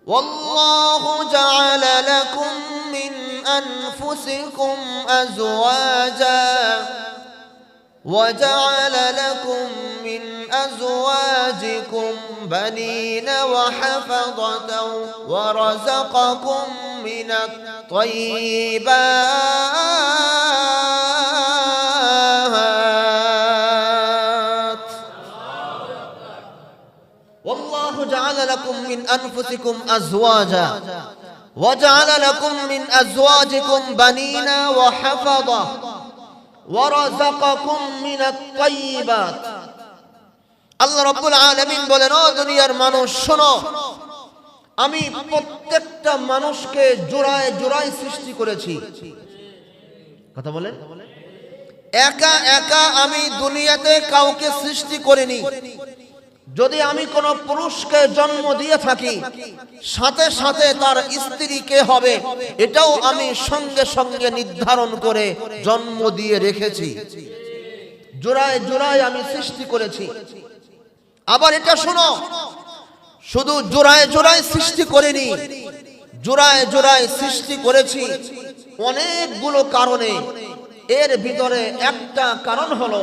والله جعل لكم من أنفسكم أزواجا وجعل لكم من أزواجكم بنين وحفظة ورزقكم من الطيبات والله جعل لكم من أنفسكم أزواجا وجعل لكم من أزواجكم بنين وحفظة ورزقكم من الطيبات আল্লাহ রাব্বুল আলামিন বলেন, ও দুনিয়ার মানুষ শোনো, আমি প্রত্যেকটা মানুষকে জোড়ায় জোড়ায় সৃষ্টি করেছি। কথা বলেন, একা একা আমি দুনিয়াতে কাউকে সৃষ্টি করিনি। যদি আমি কোনো পুরুষকে জন্ম দিয়ে থাকি, সাথে সাথে তার স্ত্রী কে হবে এটাও আমি সঙ্গে সঙ্গে নির্ধারণ করে জন্ম দিয়ে রেখেছি। জোড়ায় জোড়ায় আমি সৃষ্টি করেছি। আবার এটা শোনো, শুধু জোড়ায় জোড়ায় সৃষ্টি করিনি, জোড়ায় জোড়ায় সৃষ্টি করেছি অনেকগুলো কারণে। এর ভিতরে একটা কারণ হলো,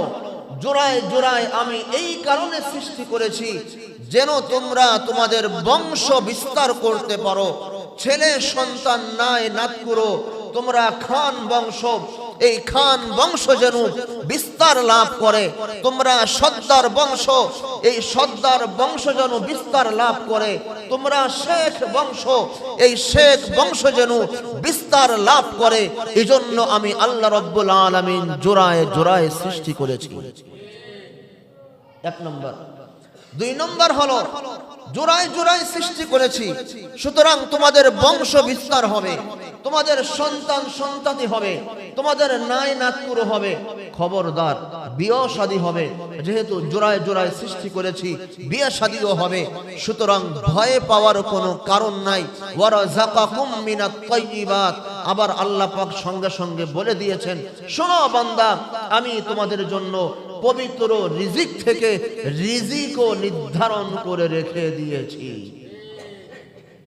জোড়ায় জোড়ায় আমি এই কারণে সৃষ্টি করেছি যেন তোমরা তোমাদের বংশ বিস্তার করতে পারো। ছেলে সন্তান নাই নাত করো, তোমরা খান বংশ, এই খান বংশ যেন বিস্তার লাভ করে। তোমরা সর্দার বংশ, এই সর্দার বংশ যেন বিস্তার লাভ করে। তোমরা শেখ বংশ, এই শেখ বংশ যেন বিস্তার লাভ করে। এজন্য আমি আল্লাহ রাব্বুল আলামিন জোড়ায় জোড়ায় সৃষ্টি করেছি। এক নম্বর। দুই নম্বর হলো, জোড়ায় জোড়ায় সৃষ্টি করেছি, সুতরাং তোমাদের বংশ বিস্তার হবে, তোমাদের সন্তান সন্ততি হবে, তোমাদের নাই নাতকুরো হবে। খবরদার, বিয়ে শাদী হবে, যেহেতু জোড়ায় জোড়ায় সৃষ্টি করেছি বিয়ে শাদীও হবে। সুতরাং ভয় পাওয়ার কোনো কারণ নাই। ওয়ারাযাকাকুম মিনাত তাইয়্যিবাত, আবার আল্লাহ পাক সঙ্গে সঙ্গে বলে দিয়েছেন, শোনো বান্দা, আমি তোমাদের জন্য পবিত্র রিজিক থেকে রিজিকও নির্ধারণ করে রেখে দিয়েছি।